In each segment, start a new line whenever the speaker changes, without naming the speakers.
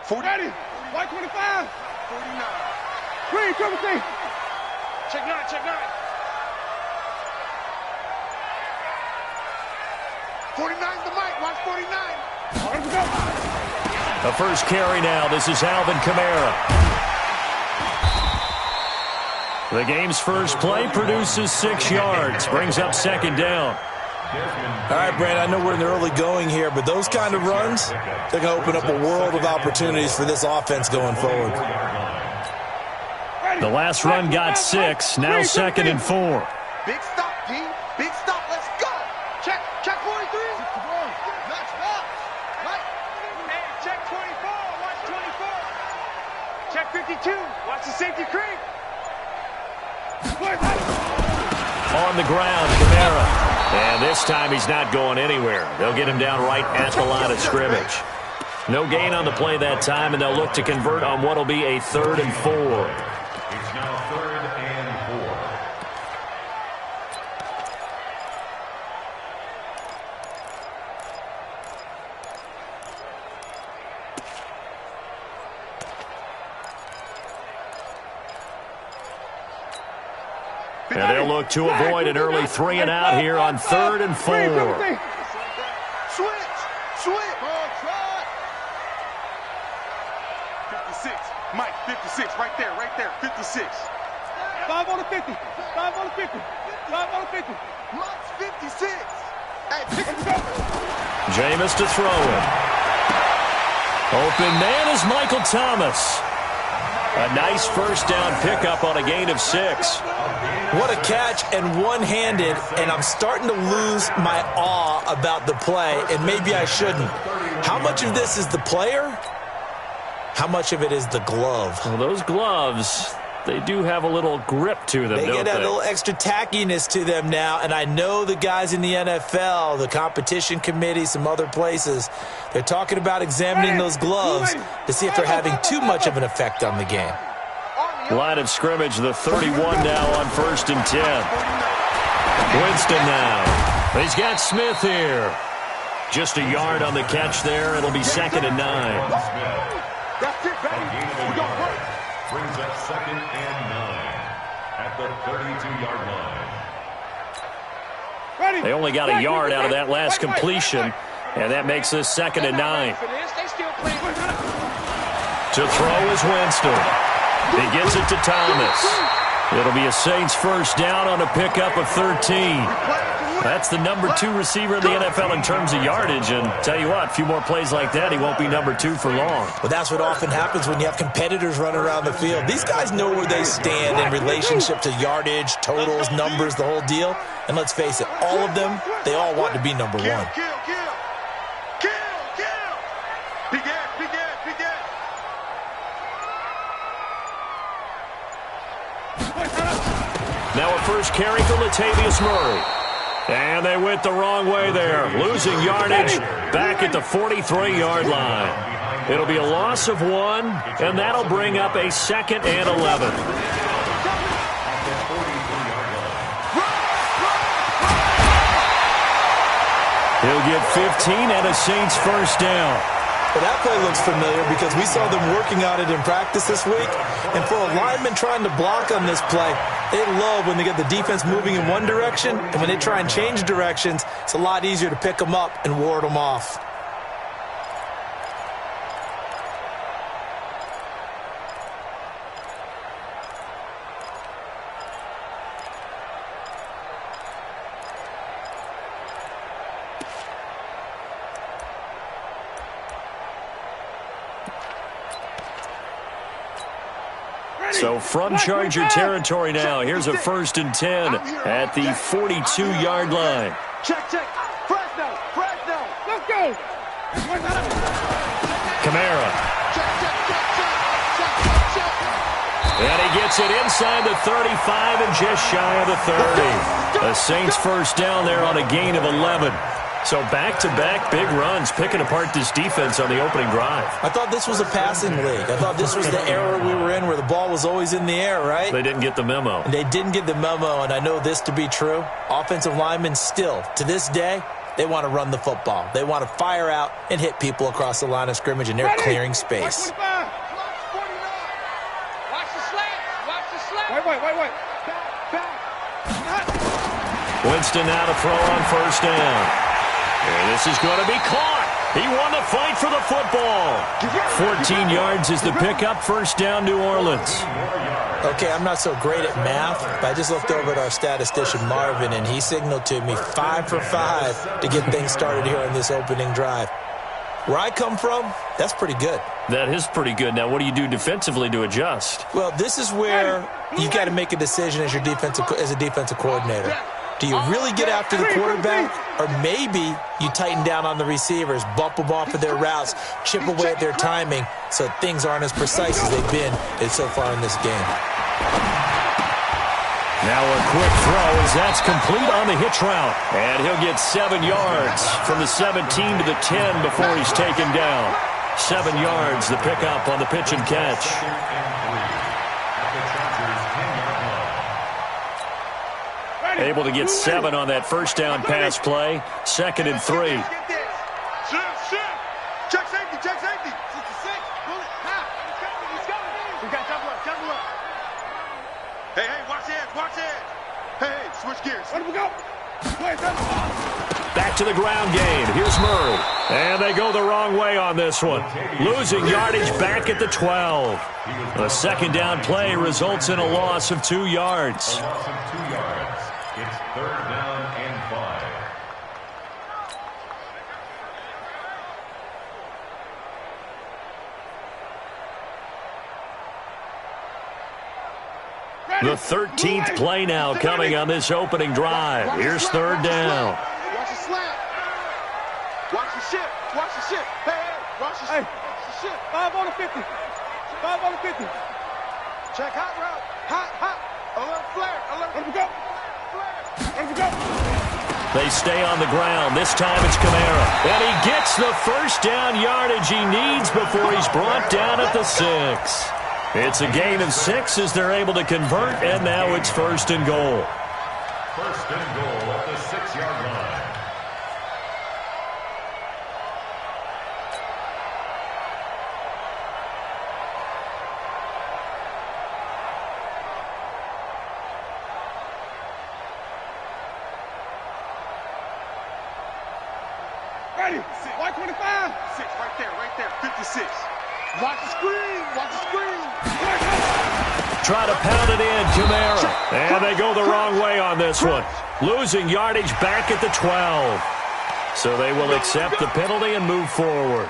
40. White 25. 49. Green, triple C. Check 9, check 9. 49's the mic, watch 49. Let's go.
The first carry now. This is Alvin Kamara. The game's first play produces 6 yards. Brings up second down.
All right, Brandon, I know we're in the early going here, but those kind of runs, they're going to open up a world of opportunities for this offense going forward.
The last run got 6. Now 2nd and 4.
Big stop, D. Big stop. Let's go. Check 43. Max box. Right. Hey, check 24. Watch 24. Check 52. Watch the safety creep.
On the ground, Kamara. And this time he's not going anywhere. They'll get him down right at the line of scrimmage. No gain on the play that time, and they'll look to convert on what will be a 3rd and 4.
It's now 3rd and 4.
And they'll look to avoid an early 3 and out here on 3rd and 4.
Switch. 56. Mike, 56. Right there. 56. 5 on the 50. 5 on the 50. 5 on the 50. Mike's 56. Hey, pick him up.
Jameis to throw it. Open man is Michael Thomas. A nice first down pickup on a gain of 6.
What a catch, and one-handed, and I'm starting to lose my awe about the play, and maybe I shouldn't. How much of this is the player? How much of it is the glove?
Well, those gloves, they do have a little grip to them,
They
don't
get that
they?
little extra tackiness to them now, and I know the guys in the NFL, the competition committee, some other places, they're talking about examining those gloves to see if they're having too much of an effect on the game.
Line of scrimmage, the 31 now on 1st and 10. Winston now. He's got Smith here. Just a yard on the catch there. It'll be 2nd and 9.
That's it, baby. We got break.
Brings up 2nd and 9 at the 32-yard line.
They only got a yard out of that last completion, and that makes this 2nd and 9. To throw is Winston. He gets it to Thomas. It'll be a Saints first down on a pickup of 13. That's the number 2 receiver in the NFL in terms of yardage. And tell you what, a few more plays like that, he won't be number 2 for long.
But that's what often happens when you have competitors running around the field. These guys know where they stand in relationship to yardage, totals, numbers, the whole deal. And let's face it, all of them, they all want to be number 1.
Kill.
Now a first carry for Latavius Murray. And they went the wrong way there, losing yardage back at the 43-yard line. It'll be a loss of 1, and that'll bring up a 2nd and 11. He'll get 15 and a Saints first down.
Well, that play looks familiar because we saw them working on it in practice this week. And for a lineman trying to block on this play, they love when they get the defense moving in one direction. And when they try and change directions, it's a lot easier to pick them up and ward them off.
So from Charger territory now, here's a 1st and 10 at the 42-yard line.
Check. Fresno. Let's go.
Kamara. And he gets it inside the 35 and just shy of the 30. The Saints first down there on a gain of 11. So back-to-back big runs, picking apart this defense on the opening drive.
I thought this was a passing league. I thought this was the era we were in where the ball was always in the air, right?
They didn't get the memo.
They didn't get the memo, and I know this to be true. Offensive linemen still, to this day, They want to run the football. They want to fire out and hit people across the line of scrimmage, and they're clearing space.
Watch the slant. Watch the slant. Wait. Back.
Winston now to throw on first down. And this is going to be caught. He won the fight for the football. 14 yards is the pickup. First down, New Orleans.
Okay, I'm not so great at math, but I just looked over at our statistician, Marvin, and he signaled to me 5 for 5 to get things started here on this opening drive. Where I come from, that's pretty good.
That is pretty good. Now, what do you do defensively to adjust?
Well, this is where you got to make a decision as a defensive coordinator. Do you really get after the quarterback, or maybe you tighten down on the receivers, bump them off of their routes, chip away at their timing so things aren't as precise as they've been so far in this game?
Now a quick throw as that's complete on the hitch route. And he'll get 7 yards from the 17 to the 10 before he's taken down. 7 yards, the pickup on the pitch and catch. Able to get 7 on that first down pass play. 2nd and 3.
Check safety. 66. Pull it. He's coming. We got double up. Hey, watch it. Hey, switch gears. Let him go.
Back to the ground game. Here's Murray. And they go the wrong way on this one. Losing yardage back at the 12. A second down play results in a loss of 2 yards.
It's 3rd down and 5.
The 13th play now coming on this opening drive. Here's 3rd down.
Watch the slant. Watch the shift. Hey, watch the shift. 5 on the 50. Check hot route. Hot. Alert flare. Let him go.
They stay on the ground. This time it's Kamara. And he gets the first down yardage he needs before he's brought down at the 6. It's a gain of 6 as they're able to convert, and now it's 1st and goal.
1st and goal at the 6-yard line.
Ready. 125. 6 right there. 56. Watch the screen.
Try to pound it in, Kamara. And they go the wrong way on this one. Losing yardage back at the 12. So they will accept the penalty and move forward.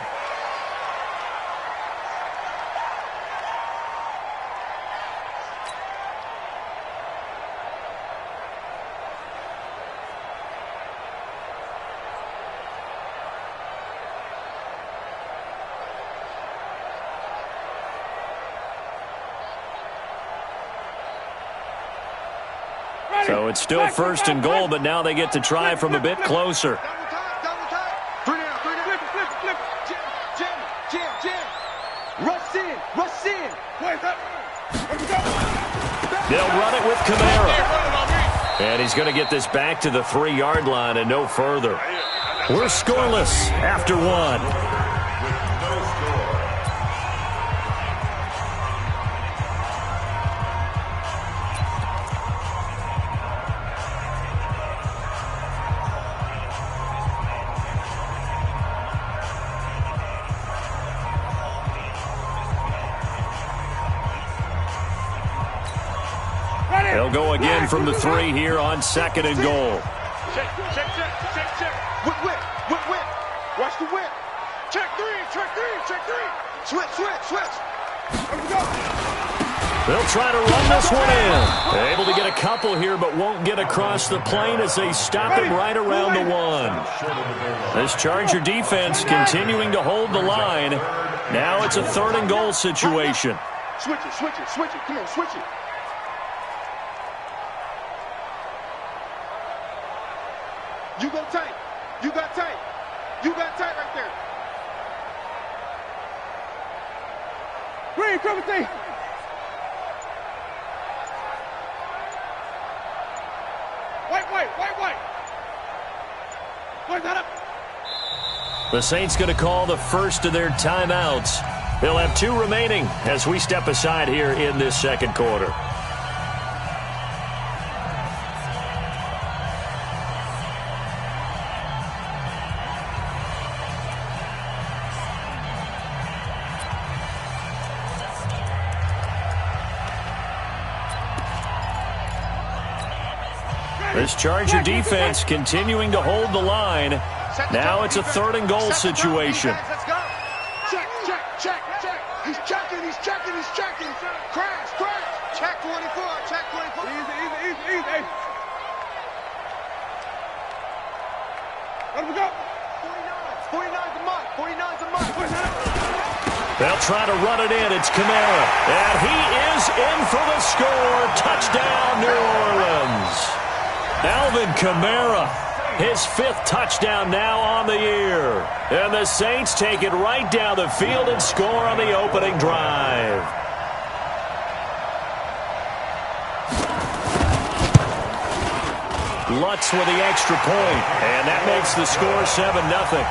So it's still 1st and goal, but now they get to try from a bit closer.
Double time. 3 down. Flip. Jam. Rush in.
They'll run it with Kamara. And he's going to get this back to the 3-yard line and no further. We're scoreless after 1. They'll go again from the 3 here on 2nd and goal.
Check. Whip. Watch the whip. Check 3. Switch.
They'll try to run this one in. They're able to get a couple here, but won't get across the plane as they stop him right around the 1. This Charger defense continuing to hold the line. Now it's a 3rd and goal situation.
Switch it. Come on, switch it. You got tight right there. Green, cover thing. White. Where's that up?
The Saints going to call the first of their timeouts. They'll have 2 remaining as we step aside here in this second quarter. This Charger defense continuing to hold the line. Now it's a 3rd and goal situation.
Let's go. Check, check, check, check. He's checking, he's checking, he's checking. Crash, crash. Check 24, check 24. Easy. Let him go. 49's a mark, 49's a mark.
They'll try to run it in. It's Kamara. And he is in for the score. Touchdown, New Orleans. Alvin Kamara, his 5th touchdown now on the year. And the Saints take it right down the field and score on the opening drive. Lutz with the extra point, and that makes the score 7-0.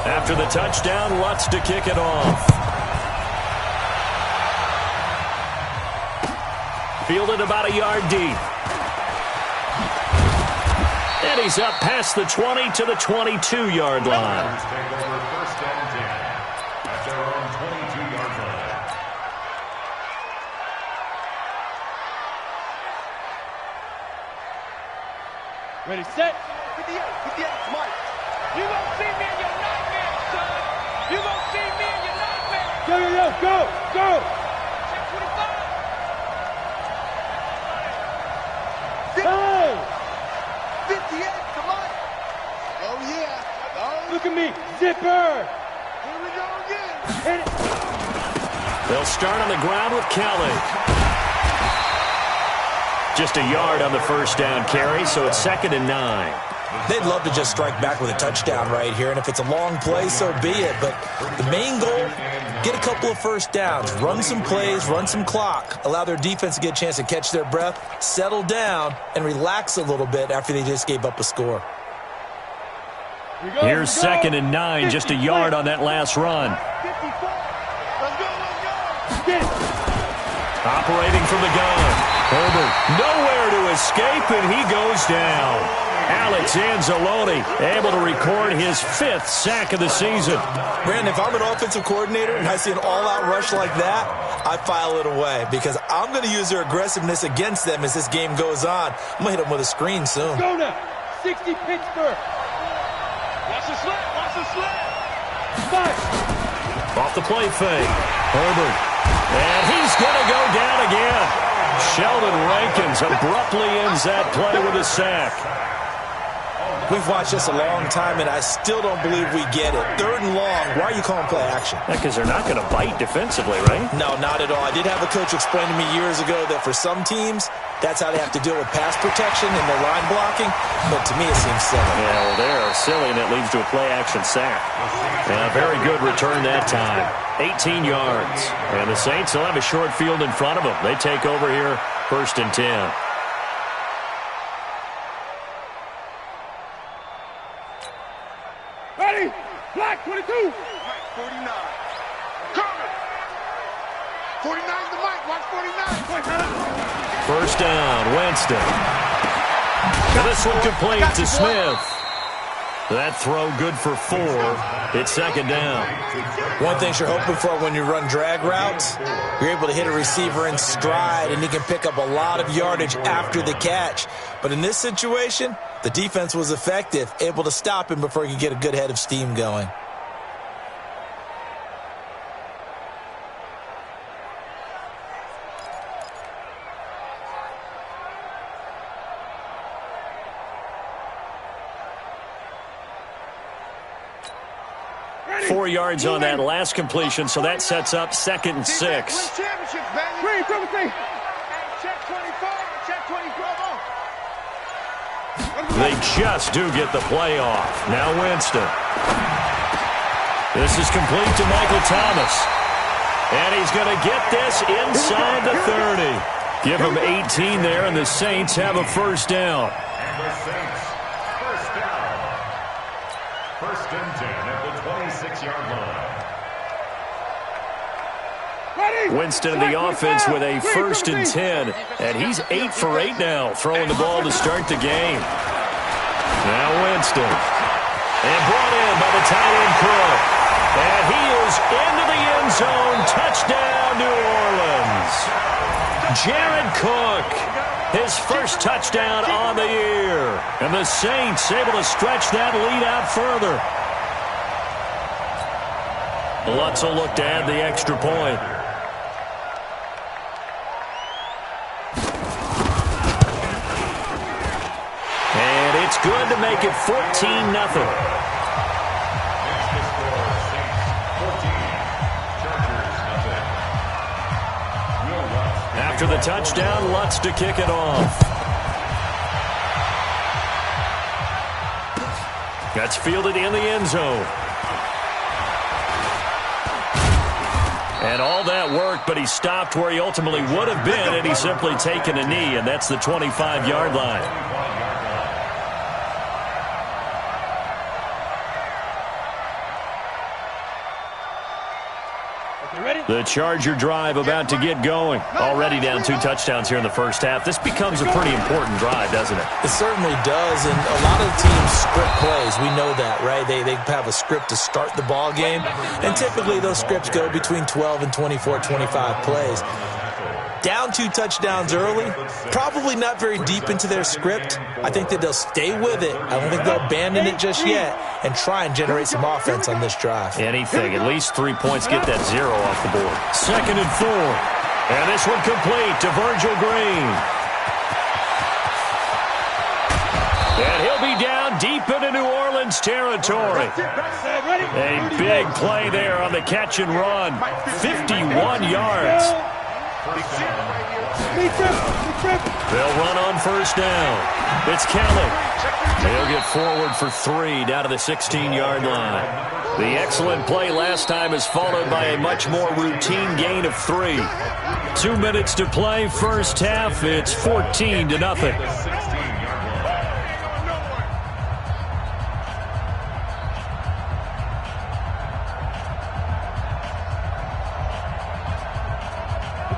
After the touchdown, Lutz to kick it off. Fielded about a yard deep. And he's up past the 20 to the 22-yard line.
Take over 1st and 10 at their own 22-yard line.
Ready, set. 58, Mike. You gon' see me in your nightmare, son. You gon' see me in your nightmare. Go. Check 25. Oh! 58, come on. Oh, yeah. Oh. Look at me. Zipper. Here we go again. Hit it.
They'll start on the ground with Kelly. Just a yard on the first down carry, so it's 2nd and 9.
They'd love to just strike back with a touchdown right here, and if it's a long play, so be it. But the main goal, get a couple of first downs, run some plays, run some clock, allow their defense to get a chance to catch their breath, settle down, and relax a little bit after they just gave up a score.
Here's 2nd and 9, just a yard on that last run.
Let's go.
Operating from the gun. Herbert nowhere to escape, and he goes down. Alex Anzalone able to record his 5th sack of the season.
Brandon, if I'm an offensive coordinator and I see an all-out rush like that, I file it away because I'm going to use their aggressiveness against them as this game goes on. I'm going to hit them with a screen soon.
Go now. 60 Pittsburgh. Watch the slip. Watch the slip.
Off the play fake. Herbert. And he's going to go down again. Sheldon Rankins abruptly ends that play with a sack.
We've watched this a long time, and I still don't believe we get it. 3rd and long. Why are you calling play action?
Because they're not going to bite defensively, right?
No, not at all. I did have a coach explain to me years ago that for some teams, that's how they have to deal with pass protection and their line blocking. But to me, it seems silly.
Yeah, well, they're silly, and it leads to a play-action sack. Yeah, very good return that time. 18 yards. And the Saints will have a short field in front of them. They take over here, 1st and 10.
Ready? Black 22. Mike 49. Coming. 49's the Mike. Watch 49.
1st down, Winston. And this one complete to Smith. That throw good for 4. It's 2nd down.
One thing you're hoping for when you run drag routes, you're able to hit a receiver in stride, and he can pick up a lot of yardage after the catch. But in this situation, the defense was effective, able to stop him before he could get a good head of steam going.
Ready?
4 yards on that last completion, so that sets up 2nd and 6.
Championships, baby. Ready, come with me. Check 24. Check 24.
They just do get the play off. Now Winston. This is complete to Michael Thomas. And he's going to get this inside the 30. Give them 18 there, and the Saints have a first down.
And the Saints, first down. First and 10 at the 26-yard line.
Winston in the offense with a first and 10, and he's 8 for 8 now, throwing the ball to start the game. Now Winston, and brought in by the tight end Cook, and he is into the end zone. Touchdown, New Orleans. Jared Cook, his first touchdown on the year, and the Saints able to stretch that lead out further. Lutz will look to add the extra point. It's good to make it 14-0. After the touchdown, Lutz to kick it off. That's fielded in the end zone. And all that work, but he stopped where he ultimately would have been had he simply taken a knee, and that's the 25-yard line. The Charger drive about to get going. Already down 2 touchdowns here in the first half. This becomes a pretty important drive, doesn't it?
It certainly does, and a lot of teams script plays. We know that, right? They have a script to start the ball game, and typically those scripts go between 12 and 24, 25 plays. Down 2 touchdowns early, probably not very deep into their script. I think that they'll stay with it. I don't think they'll abandon it just yet and try and generate some offense on this drive.
Anything, at least 3 points, get that 0 off the board. 2nd and 4. And this one complete to Virgil Green. And he'll be down deep into New Orleans territory. A big play there on the catch and run. 51 yards. They'll run on first down. It's Kelly. They'll get forward for 3 down to the 16-yard line. The excellent play last time is followed by a much more routine gain of 3. 2 minutes to play, first half. It's 14-0.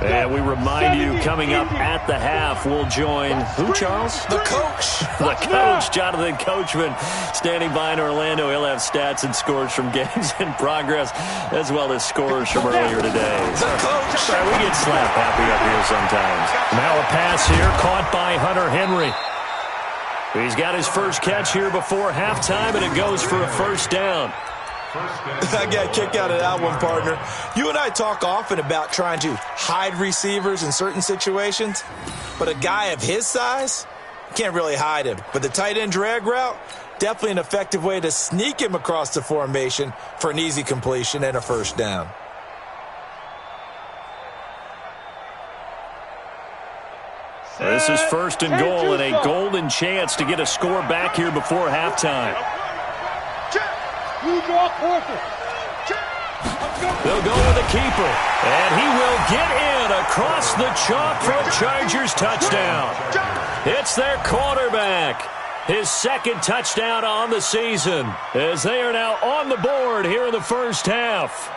And we remind you, coming up at the half, we'll join who, Charles?
The coach.
The coach, Jonathan Coachman, standing by in Orlando. He'll have stats and scores from games in progress, as well as scores from earlier today.
The coach.
Sorry, we get slap happy up here sometimes. Now a pass here, caught by Hunter Henry. He's got his first catch here before halftime, and it goes for a first down.
I got a kick out of that one, partner. You and I talk often about trying to hide receivers in certain situations, but a guy of his size, can't really hide him. But the tight end drag route, definitely an effective way to sneak him across the formation for an easy completion and a first down.
This is first and goal, and a golden chance to get a score back here before halftime.
You draw quarter.
They'll go with the keeper, and he will get in across the chalk for a Chargers touchdown. It's their quarterback. His 2nd touchdown on the season, as they are now on the board here in the first half.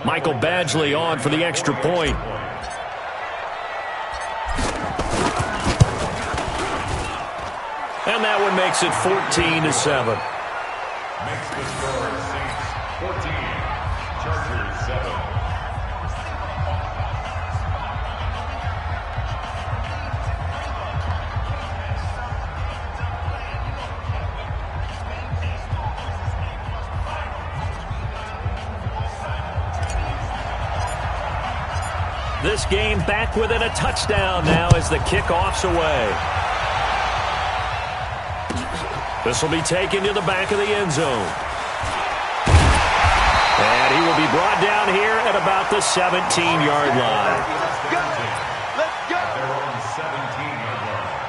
Michael Badgley on for the extra point. And that one makes it 14-7.
Makes the score Saints 14, Chargers 7.
This game back within a touchdown now as the kickoff's away. This will be taken to the back of the end zone. And he will be brought down here at about the 17-yard line.
Let's go.
They're on 17-yard line.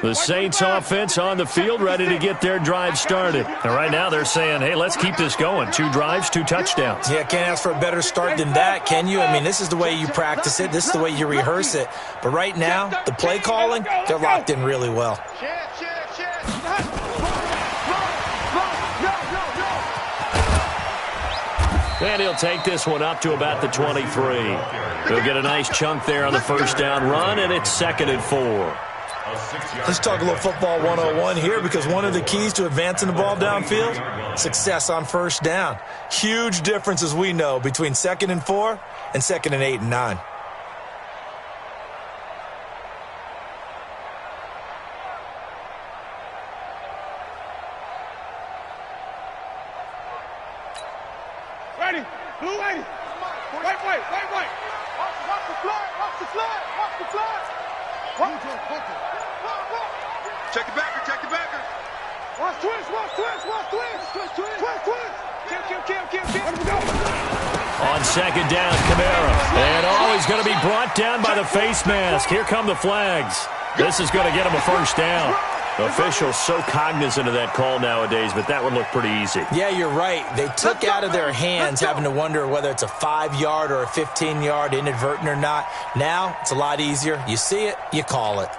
The Saints offense on the field, ready to get their drive started. And right now they're saying, hey, let's keep this going. 2 drives, 2 touchdowns.
Yeah, can't ask for a better start than that, can you? I mean, this is the way you practice it. This is the way you rehearse it. But right now, the play calling, they're locked in really well.
And he'll take this one up to about the 23. He'll get a nice chunk there on the first down run, and it's 2nd and 4.
Let's talk a little football 101 here, because one of the keys to advancing the ball downfield, success on first down. Huge difference, as we know, between 2nd and 4 and 2nd and 8 and 9.
Ready, blue lady. Wait. Watch the flag. Check the backer. Watch twist. Kill.
On 2nd down, Kamara. And he's going to be brought down by the face mask. Here come the flags. This is going to get him a first down. Officials so cognizant of that call nowadays, but that would look pretty easy.
Yeah, you're right. They took out of their hands having to wonder whether it's a 5-yard or a 15-yard, inadvertent or not. Now, it's a lot easier. You see it, you call it.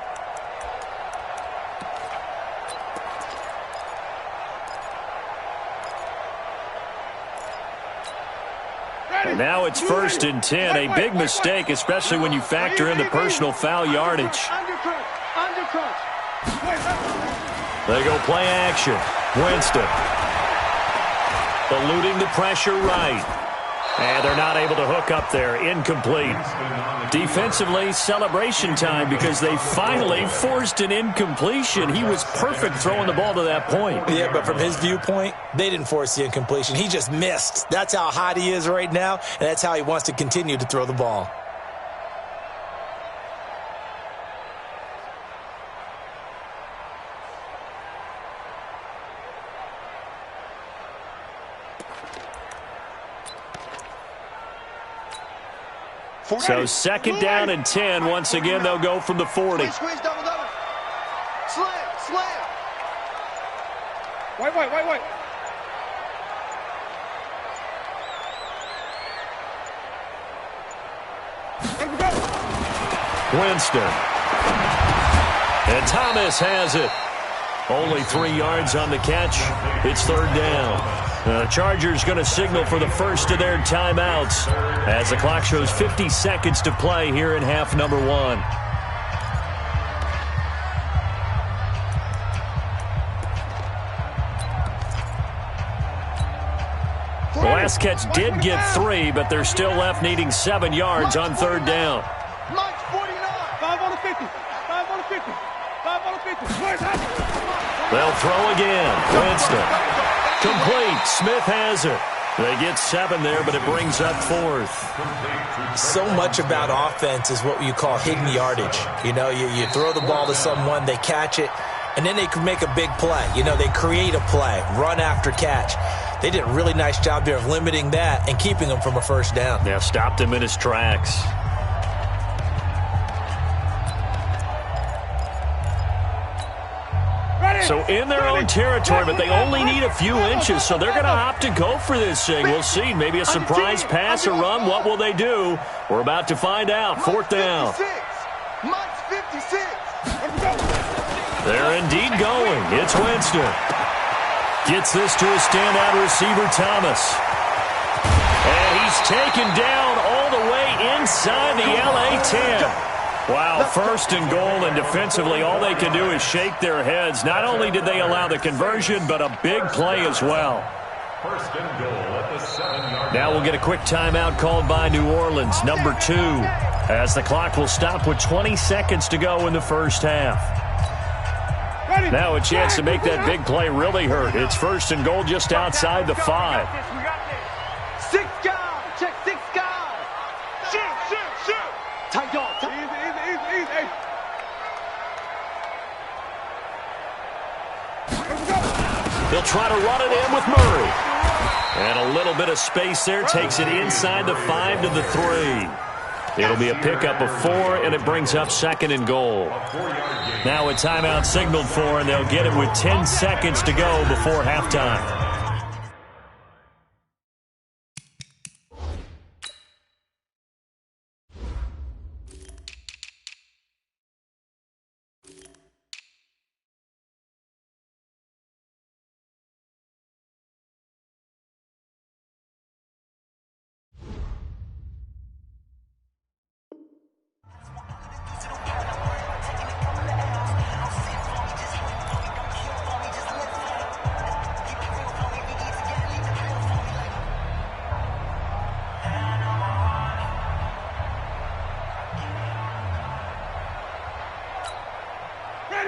And now it's 1st and 10. A big mistake, especially when you factor in the personal foul yardage.
Undercrunch.
They go play action. Winston. Eluding the pressure right. And they're not able to hook up there. Incomplete. Defensively, celebration time because they finally forced an incompletion. He was perfect throwing the ball to that point.
Yeah, but from his viewpoint, they didn't force the incompletion. He just missed. That's how hot he is right now, and that's how he wants to continue to throw the ball.
So 2nd down and 10. Once again, they'll go from the 40.
Squeeze, double. Slam. Wait.
Winston. And Thomas has it. Only 3 yards on the catch. It's 3rd down. The Chargers going to signal for the first of their timeouts as the clock shows 50 seconds to play here in half number 1. The last catch did get 3, but they're still left needing 7 yards on 3rd down.
Mike's 49. 5 on the 50. 5 on the 50. 5 on the 50.
They'll throw again. Winston. Complete. Smith has it. They get 7 there, but it brings up 4th.
So much about offense is what you call hidden yardage. You know, you throw the ball to someone, they catch it, and then they can make a big play. You know, they create a play, run after catch. They did a really nice job there of limiting that and keeping him from a first down.
Yeah, stopped him in his tracks. So in their own territory, but they only need a few inches, so they're going to opt to go for this thing. We'll see. Maybe a surprise pass or run. What will they do? We're about to find out. 4th down.
Mike's 56.
They're indeed going. It's Winston. Gets this to a standout receiver, Thomas. And he's taken down all the way inside the LA 10. Wow, 1st and goal, and defensively all they can do is shake their heads. Not only did they allow the conversion, but a big play as well.
1st and goal at the 7-yard.
Now we'll get a quick timeout called by New Orleans, number 2, as the clock will stop with 20 seconds to go in the first half. Now a chance to make that big play really hurt. It's 1st and goal just outside the 5.
6 guys. Check 6 guys. Shoot. Tight dog. Easy.
They'll try to run it in with Murray. And a little bit of space there takes it inside the 5 to the 3. It'll be a pickup of 4, and it brings up 2nd and goal. Now a timeout signaled for, and they'll get it with 10 seconds to go before halftime.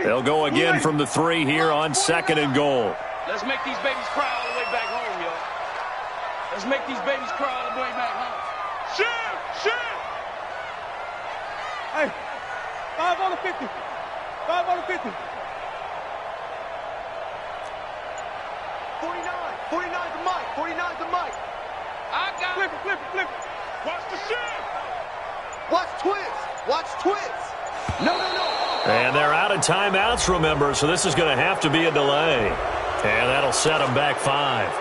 They'll go again from the 3 here on 2nd and goal.
Let's make these babies cry all the way back home, y'all. Let's make these babies cry all the way back home. Shoot! Shoot!
Hey, 5 on the 50. 5 on the 50. 49. 49 to Mike. 49 to Mike.
I got
Flip it, flip it, flip it.
Watch the shit!
Watch twist. Watch twist. No, no, no.
And they're out of timeouts, remember, so this is going to have to be a delay. And that'll set them back 5.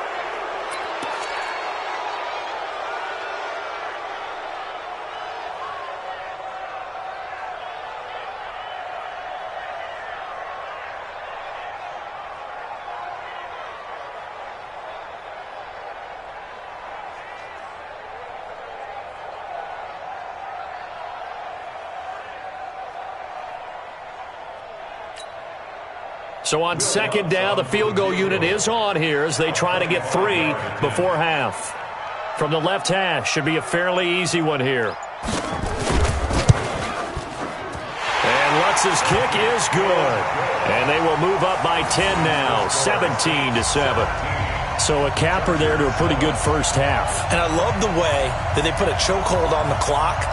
So on 2nd down, the field goal unit is on here as they try to get 3 before half. From the left hash, should be a fairly easy one here. And Lutz's kick is good. And they will move up by 10 now, 17-7. So a capper there to a pretty good first half.
And I love the way that they put a chokehold on the clock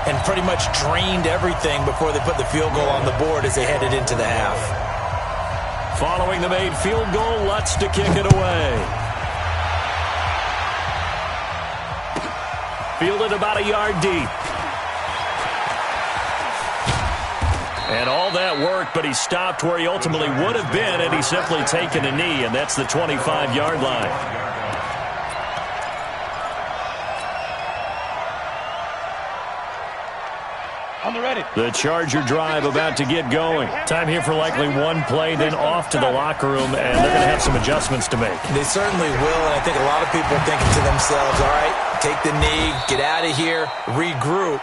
and pretty much drained everything before they put the field goal on the board as they headed into the half.
Following the made field goal, Lutz to kick it away. Fielded about a yard deep. And all that work, but he stopped where he ultimately would have been had he simply taken a knee, and that's the 25-yard line. The Charger drive about to get going. Time here for likely one play, then off to the locker room, and they're going to have some adjustments to make.
They certainly will, and I think a lot of people are thinking to themselves, all right, take the knee, get out of here, regroup.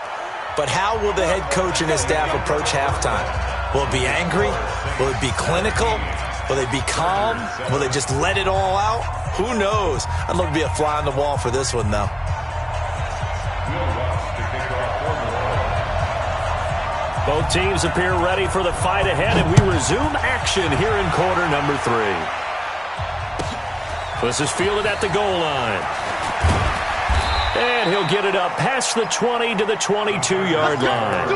But how will the head coach and his staff approach halftime? Will it be angry? Will it be clinical? Will they be calm? Will they just let it all out? Who knows? I'd love to be a fly on the wall for this one, though.
Both teams appear ready for the fight ahead, and we resume action here in quarter number 3. This is fielded at the goal line. And he'll get it up past the 20 to the 22-yard line.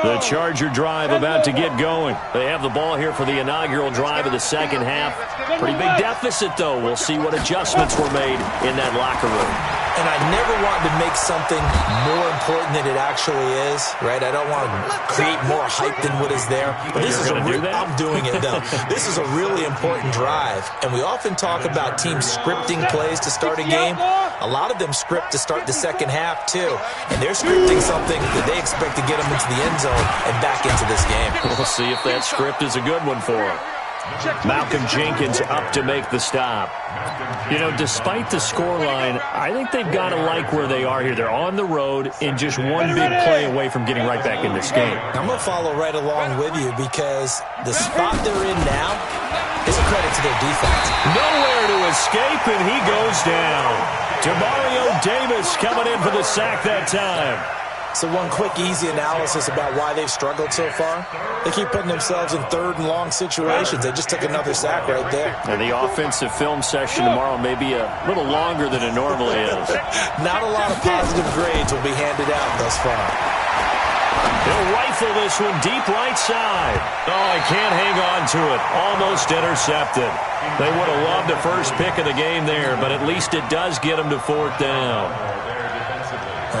The Charger drive about to get going. They have the ball here for the inaugural drive of the second half. Pretty big deficit, though. We'll see what adjustments were made in that locker room.
And I never want to make something more important than it actually is, right? I don't want to create more hype than what is there. But this is I'm doing it, though. This is a really important drive. And we often talk about teams scripting plays to start a game. A lot of them script to start the second half, too. And they're scripting something that they expect to get them into the end zone and back into this game.
We'll see if that script is a good one for them. Malcolm Jenkins up to make the stop. You know, despite the scoreline, I think they've got to like where they are here. They're on the road and just one big play away from getting right back in this game.
I'm going to follow right along with you because the spot they're in now is a credit to their defense.
Nowhere to escape, and he goes down. Demario Davis coming in for the sack that time.
So one quick, easy analysis about why they've struggled so far. They keep putting themselves in third and long situations. They just took another sack right there.
And the offensive film session tomorrow may be a little longer than it normally is.
Not a lot of positive grades will be handed out thus far.
He'll rifle this one deep right side. Oh, he can't hang on to it. Almost intercepted. They would have loved the first pick of the game there, but at least it does get them to 4th down.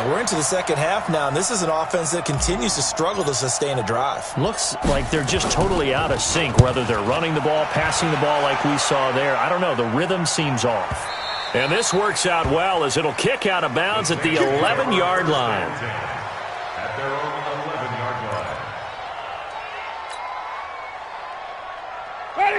We're into the second half now, and this is an offense that continues to struggle to sustain a drive.
Looks like they're just totally out of sync, whether they're running the ball, passing the ball like we saw there. I don't know. The rhythm seems off. And this works out well as it'll kick out of bounds at the 11-yard line.
At their own 11-yard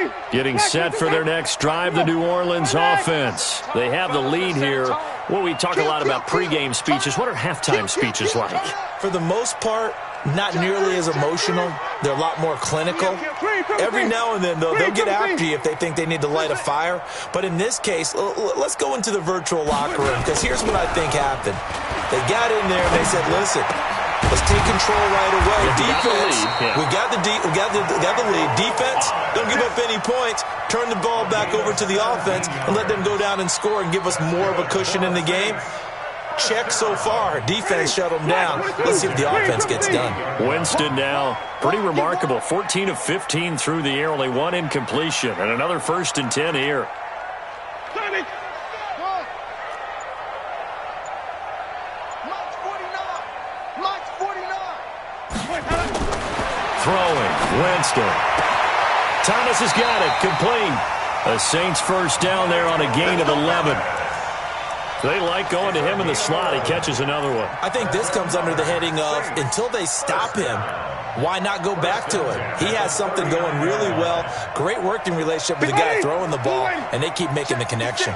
line.
Getting set for their next drive, the New Orleans offense. They have the lead here. Well, we talk a lot about pregame speeches. What are halftime speeches like?
For the most part, not nearly as emotional. They're a lot more clinical. Every now and then, though, they'll get after you if they think they need to light a fire. But in this case, let's go into the virtual locker room, because here's what I think happened. They got in there and they said, listen, let's take control right away. Defense, we got the lead. Defense, don't give up any points. Turn the ball back over to the offense and let them go down and score and give us more of a cushion in the game. Check so far. Defense shut them down. Let's see if the offense gets done.
Winston now, pretty remarkable. 14 of 15 through the air, only one incompletion, and another 1st and 10 here. Throwing, Winston. Thomas has got it, complete. A Saints 1st down there on a gain of 11. They like going to him in the slot. He catches another one.
I think this comes under the heading of, until they stop him, why not go back to it? He has something going really well. Great working relationship with the guy throwing the ball, and they keep making the connection.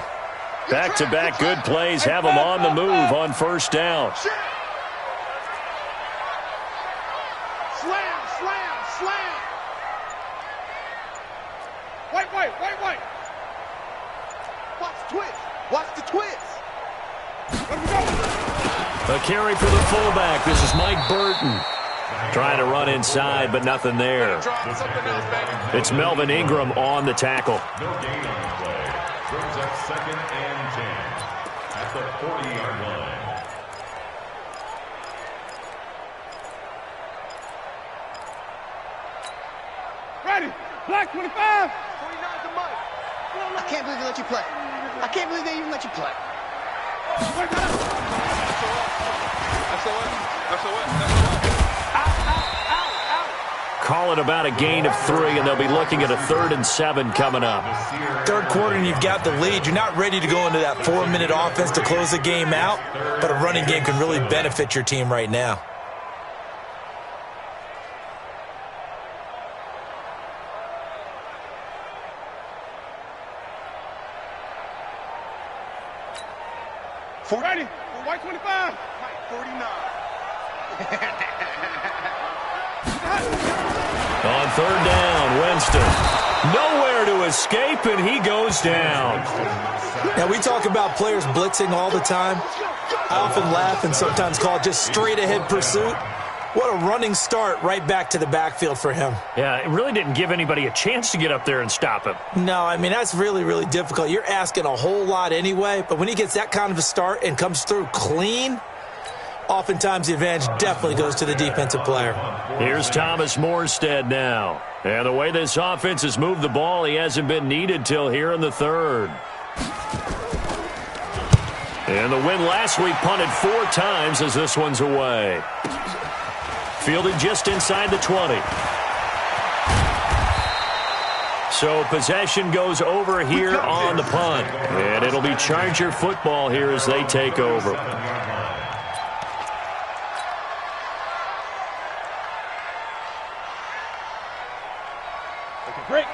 Back-to-back good plays have him on the move on 1st down.
Wait. Watch the twist. Watch the twist.
A carry for the fullback. This is Mike Burton. Trying to run inside, but nothing there. It's Melvin Ingram on the tackle.
No gain on the play. Brings up 2nd and 10 at the 40-yard line.
Ready. Black 25.
49's a Mike. I can't believe they let you play. I can't believe they even let you play.
Call it about a gain of 3, and they'll be looking at a 3rd and 7 coming up.
Third quarter, and you've got the lead. You're not ready to go into that 4-minute offense to close the game out, but a running game can really benefit your team right now.
Ready. White 25.
49.
On 3rd down, Winston. Nowhere to escape, and he goes down.
Now, we talk about players blitzing all the time. I often laugh and sometimes call it just straight-ahead pursuit. What a running start right back to the backfield for him.
Yeah, it really didn't give anybody a chance to get up there and stop him.
No, I mean, that's really, really difficult. You're asking a whole lot anyway, but when he gets that kind of a start and comes through clean, oftentimes the advantage definitely goes to the defensive player.
Here's Thomas Morstead now. And the way this offense has moved the ball, he hasn't been needed till here in the 3rd. And the win last week punted 4 times as this one's away. Fielded just inside the 20. So possession goes over here on the punt. And it'll be Charger football here as they take over.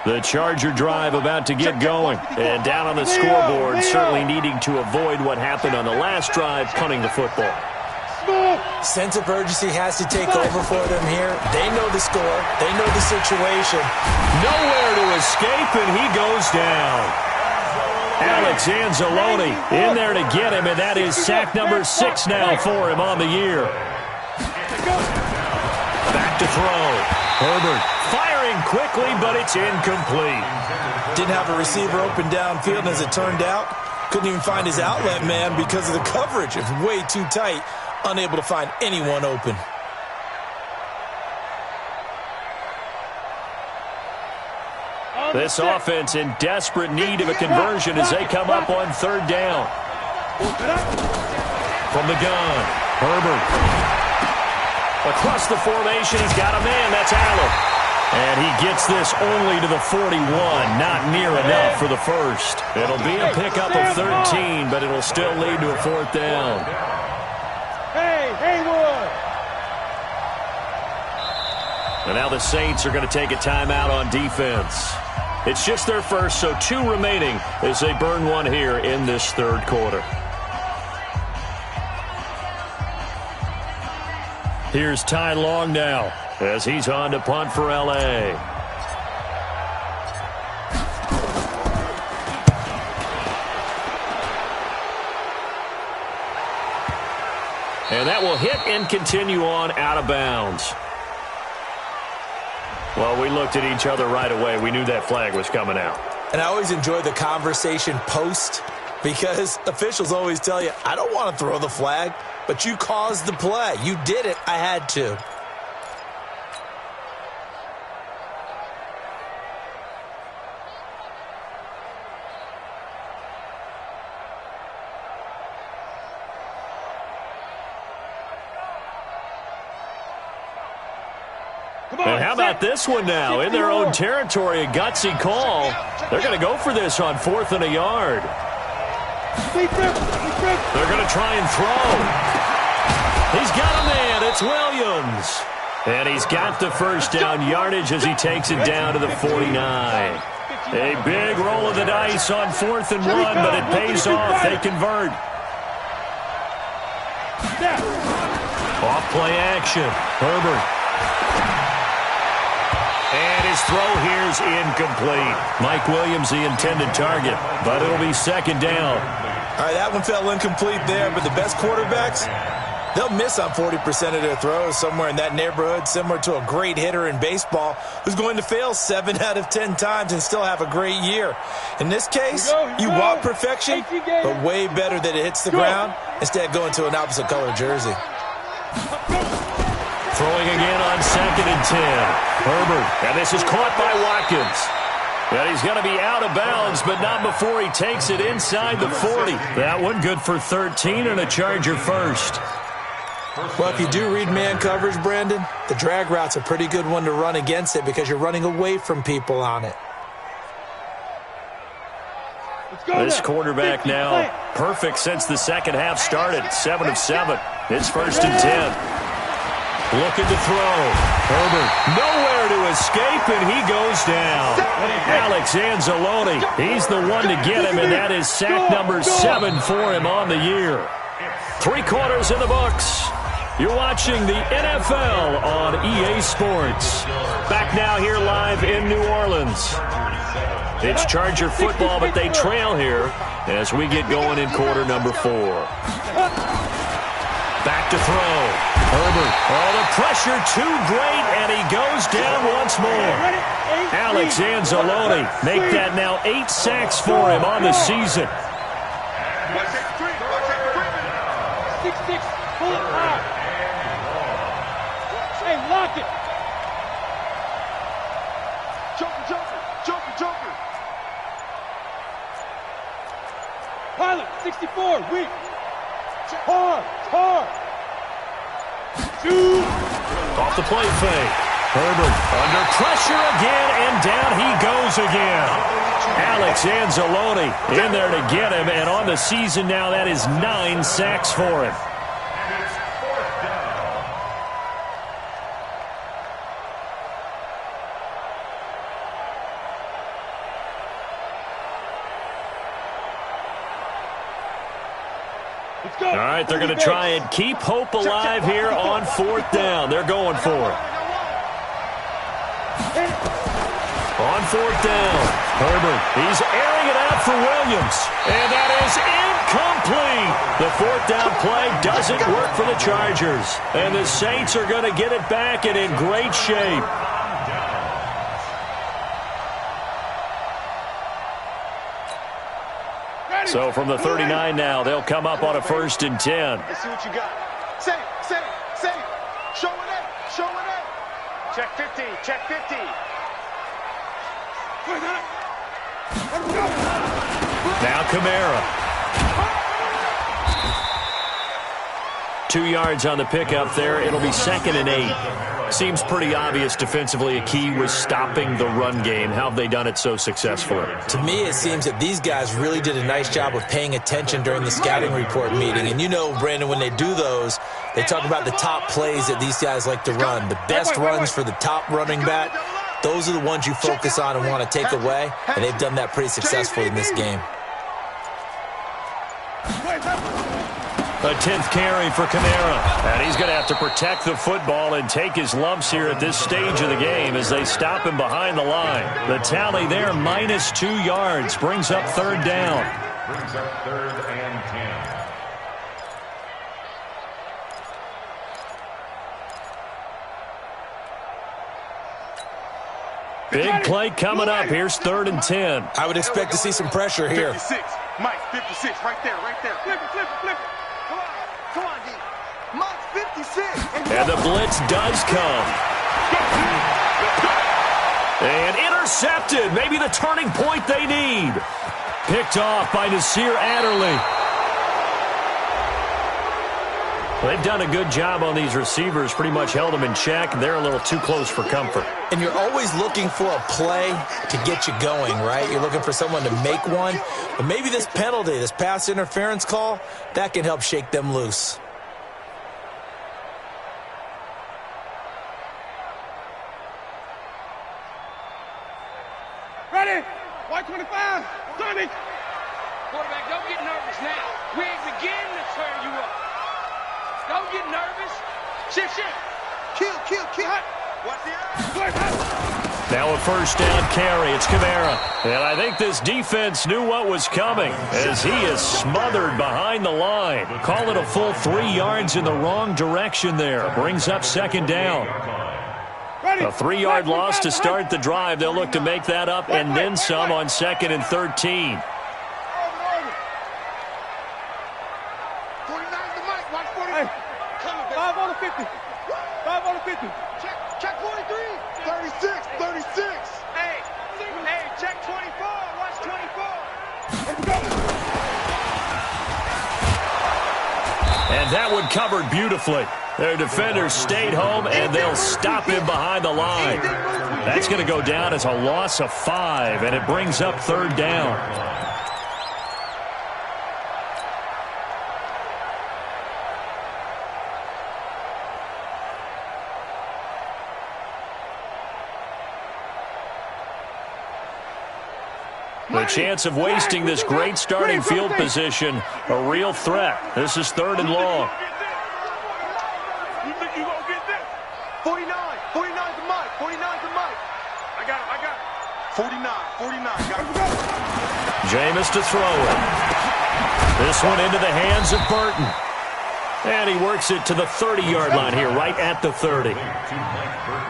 The Charger drive about to get going. And down on the scoreboard, certainly needing to avoid what happened on the last drive, punting the football.
Sense of urgency has to take over for them here. They know the score. They know the situation.
Nowhere to escape, and he goes down. Alex Anzalone in there to get him, and that is sack number 6 now for him on the year. Back to throw. Herbert firing quickly, but it's incomplete.
Didn't have a receiver open downfield, and as it turned out, couldn't even find his outlet man because of the coverage. It's way too tight. Unable to find anyone open.
This offense in desperate need of a conversion as they come up on third down. From the gun, Herbert. Across the formation, he's got a man. That's Allen. And he gets this only to the 41. Not near enough for the first. It'll be a pickup of 13, but it'll still lead to a fourth down.
Hey, Haywood!
And now the Saints are going to take a timeout on defense. It's just their first, so 2 remaining as they burn one here in this third quarter. Here's Ty Long now as he's on to punt for L.A. And that will hit and continue on out of bounds. Well, we looked at each other right away. We knew that flag was coming out.
And I always enjoy the conversation post because officials always tell you, I don't want to throw the flag, but you caused the play. You did it. I had to.
And how about this one now? In their own territory, a gutsy call. They're going to go for this on 4th and a yard. They're going to try and throw. He's got a man. It's Williams. And he's got the first down yardage as he takes it down to the 49. A big roll of the dice on 4th and 1, but it pays off. They convert. Off play action. Herbert. And his throw here's incomplete. Mike Williams, the intended target, but it'll be second down.
All right, that one fell incomplete there, but the best quarterbacks, they'll miss on 40% of their throws, somewhere in that neighborhood, similar to a great hitter in baseball who's going to fail 7 out of 10 times and still have a great year. In this case, you want perfection, but way better that it hits the ground instead of going to an opposite color jersey.
Throwing again on 2nd and 10. Herbert, and this is caught by Watkins. And he's going to be out of bounds, but not before he takes it inside the 40. That one good for 13 and a Charger first.
Well, if you do read man coverage, Brandon, the drag route's a pretty good one to run against it because you're running away from people on it.
This quarterback now perfect since the second half started. 7 of 7. It's 1st and 10. Looking to throw. Herbert nowhere to escape, and he goes down. Alex Anzalone, he's the one to get him, and that is sack number 7 for him on the year. 3 quarters in the books. You're watching the NFL on EA Sports. Back now here live in New Orleans. It's Charger football, but they trail here as we get going in quarter number 4. Back to throw. Herbert. Oh, the pressure too great, and he goes down once more. Alex Anzalone make that now 8 sacks for him on the season.
6-6, pull it high. Hey, lock it. Joker. Pilot, 64, weak. Hard.
Off the play fake. Herbert under pressure again, and down he goes again. Alex Anzalone in there to get him, and on the season now, that is 9 sacks for him. All right, they're going to try and keep hope alive here on 4th down. They're going for it. On 4th down, Herbert, he's airing it out for Williams, and that is incomplete. The 4th down play doesn't work for the Chargers, and the Saints are going to get it back and in great shape. So from the 39 now, they'll come up on a 1st and 10.
Let's see what you got. Say. Show it up. Check 50.
Now Kamara. 2 yards on the pickup there. It'll be 2nd and 8. Seems pretty obvious defensively a key was stopping the run game. How have they done it so successfully?
To me, it seems that these guys really did a nice job of paying attention during the scouting report meeting. And you know, Brandon, when they do those, they talk about the top plays that these guys like to run. The best runs for the top running back, those are the ones you focus on and want to take away. And they've done that pretty successfully in this game.
A 10th carry for Kamara. And he's going to have to protect the football and take his lumps here at this stage of the game as they stop him behind the line. The tally there, -2 yards, brings up 3rd down.
Brings up 3rd and 10.
Big play coming up. Here's 3rd and 10.
I would expect to see some pressure here.
56. Mike, 56, right there, right there. Flip it, flip it, flip it.
Come on, D. Mike's 56.
And the blitz does come. And intercepted. Maybe the turning point they need. Picked off by Nasir Adderley. They've done a good job on these receivers. Pretty much held them in check. They're a little too close for comfort.
And you're always looking for a play to get you going, right? You're looking for someone to make one. But maybe this penalty, this pass interference call, that can help shake them loose.
Ready? White 25. Johnny. Quarterback, don't get nervous now. We ain't beginning to tear you up. Don't get nervous. Shift, shift.
Kill. What's the
Now a 1st down carry. It's Kamara. And I think this defense knew what was coming as he is smothered behind the line. Call it a full 3 yards in the wrong direction there. Brings up 2nd down. A 3-yard loss to start the drive. They'll look to make that up and then some on 2nd and 13.
5 on the 50. 5 on the 50.
Check 43. 36.
Hey, check 24. Watch 24.
And that one covered beautifully. Their defenders stayed home, and they'll stop him behind the line. That's going to go down as a loss of 5, and it brings up 3rd down. The chance of wasting this great starting field position, a real threat. This is 3rd and long.
You think you gonna get this?
49 to Mike. 49 to Mike.
I got it.
49. Got him.
Jameis to throw it. This one into the hands of Burton. And he works it to the 30-yard line here, right at the 30.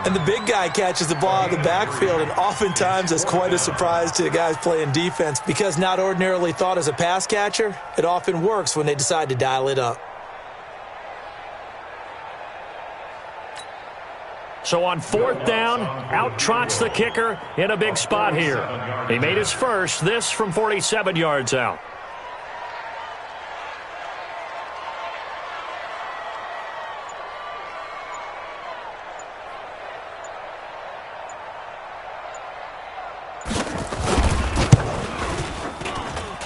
And the big guy catches the ball out of the backfield, and oftentimes that's quite a surprise to the guys playing defense because not ordinarily thought as a pass catcher, it often works when they decide to dial it up.
So on 4th down, out trots the kicker in a big spot here. He made his first, this from 47 yards out.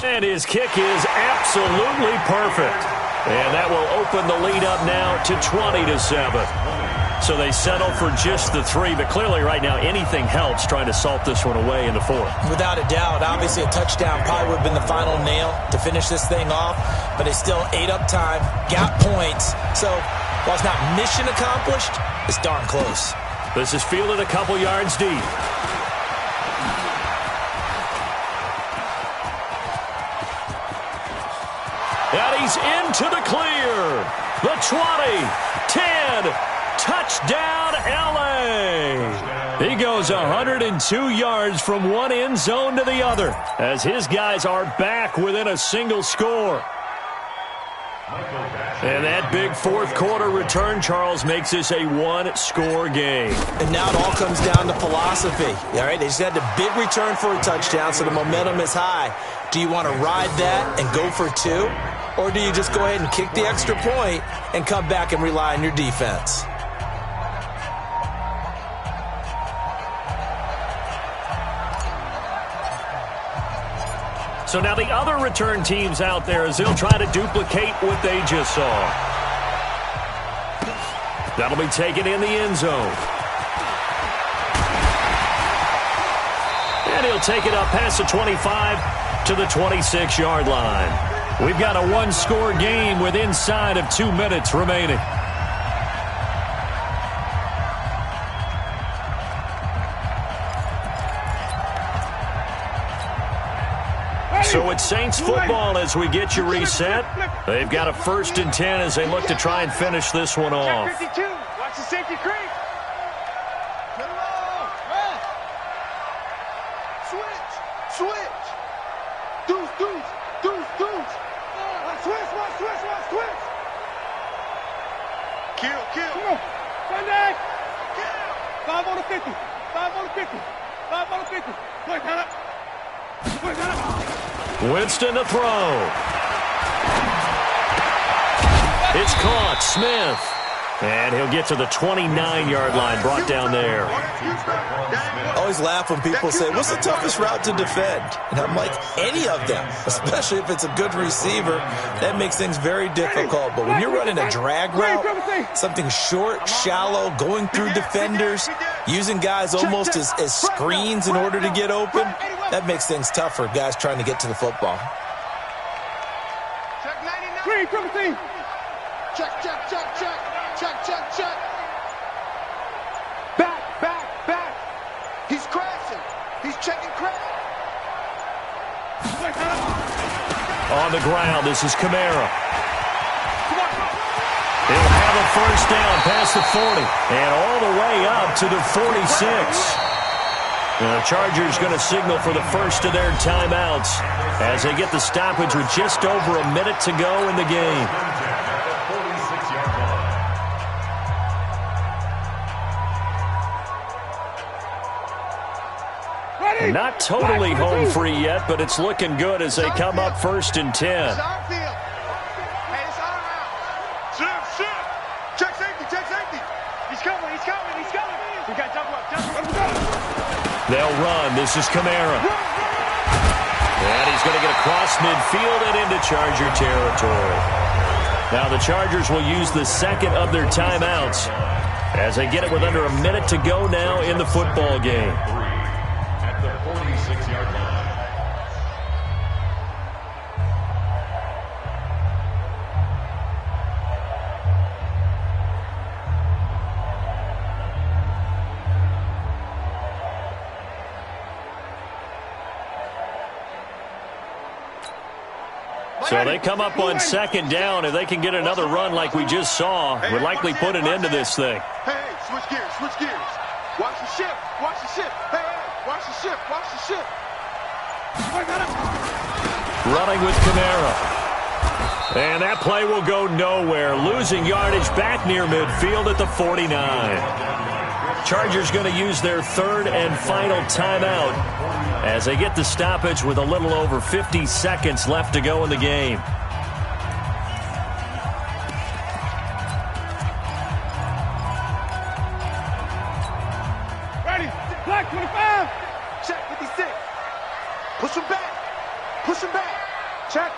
And his kick is absolutely perfect. And that will open the lead up now to 20-7. So they settle for just the 3, but clearly right now anything helps trying to salt this one away in the 4th.
Without a doubt, obviously a touchdown probably would have been the final nail to finish this thing off, but they still ate up time, got points. So while it's not mission accomplished, it's darn close.
This is fielded a couple yards deep. And he's into the clear. The 20, 10, touchdown, L.A. He goes 102 yards from one end zone to the other as his guys are back within a single score. And that big fourth quarter return, Charles, makes this a one-score game.
And now it all comes down to philosophy. All right, they just had a big return for a touchdown, so the momentum is high. Do you want to ride that and go for two? Or do you just go ahead and kick the extra point and come back and rely on your defense?
So now the other return teams out there as they'll try to duplicate what they just saw. That'll be taken in the end zone. And he'll take it up past the 25 to the 26-yard line. We've got a one-score game with inside of 2 minutes remaining. So it's Saints football as we get you reset. They've got a 1st and 10 as they look to try and finish this one off.
Check 52. Watch the safety creep.
Switch. Deuce. Switch. Kill.
Come on. Sunday. 5 on the 50. 5 on the 50. 5 on the 50. Wait, got up.
Winston to throw. It's caught. Smith. And he'll get to the 29-yard line, brought down there.
I always laugh when people say, what's the toughest route to defend? And I'm like, any of them, especially if it's a good receiver. That makes things very difficult. But when you're running a drag route, something short, shallow, going through defenders, using guys almost as screens in order to get open, that makes things tough for guys trying to get to the football.
Green, Timothy.
Check. Back. He's crashing. He's checking crash.
On the ground, this is Kamara. He'll have a first down past the 40 and all the way up to the 46. The Chargers going to signal for the first of their timeouts as they get the stoppage with just over a minute to go in the game. Not totally home free yet, but it's looking good as they come up 1st and 10.
It's our field. Hey, it's our route. Shift. Check safety.
He's coming. We got double up.
They'll run. This is Kamara. And he's going to get across midfield and into Charger territory. Now the Chargers will use the second of their timeouts as they get it with under a minute to go now in the football game.
At the 46-yard line.
So they come up on 2nd down. If they can get another run like we just saw, would likely put an end to this thing.
Hey, switch gears. Watch the ship. Hey, watch the ship.
Running with Kamara. And that play will go nowhere. Losing yardage back near midfield at the 49. Chargers going to use their 3rd and final timeout as they get the stoppage with a little over 50 seconds left to go in the game.
Ready. Black 25.
Check 56. Push him back. Check.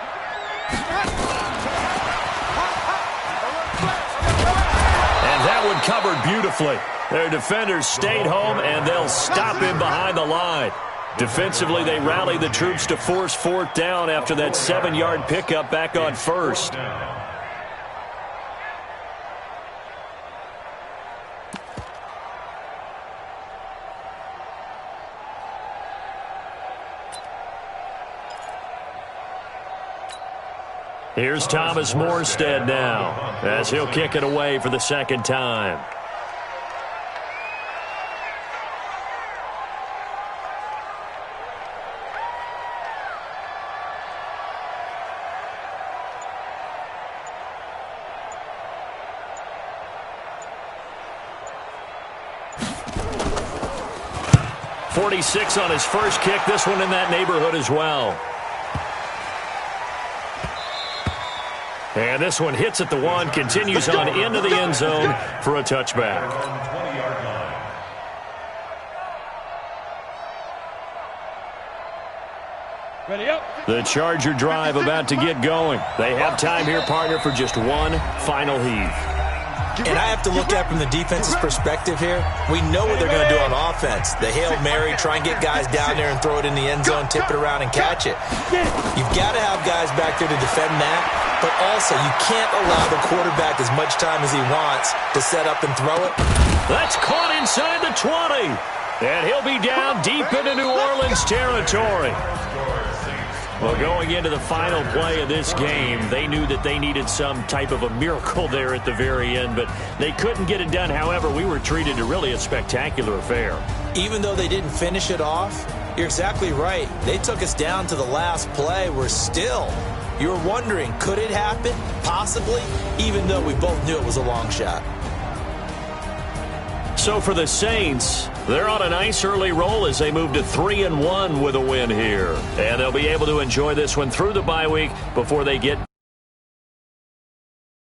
And that one covered beautifully. Their defenders stayed home, and they'll stop him behind the line. Defensively, they rally the troops to force 4th down after that 7-yard pickup back on 1st. Here's Thomas Morstead now as he'll kick it away for the 2nd time. 26 on his first kick. This one in that neighborhood as well. And this one hits at the 1, continues on into the end zone for a touchback.
Ready up.
The Charger drive about to get going. They have time here, partner, for just one final heave.
And I have to look at it from the defense's perspective here. We know what they're going to do on offense. The Hail Mary, try and get guys down there and throw it in the end zone, tip it around and catch it. You've got to have guys back there to defend that, but also you can't allow the quarterback as much time as he wants to set up and throw it.
That's caught inside the 20. And he'll be down deep into New Orleans territory. Well, going into the final play of this game, they knew that they needed some type of a miracle there at the very end, but they couldn't get it done. However, we were treated to really a spectacular affair.
Even though they didn't finish it off, you're exactly right. They took us down to the last play. We're still, you were wondering, could it happen? Possibly, even though we both knew it was a long shot.
So for the Saints, they're on a nice early roll as they move to 3-1 with a win here. And they'll be able to enjoy this one through the bye week before they get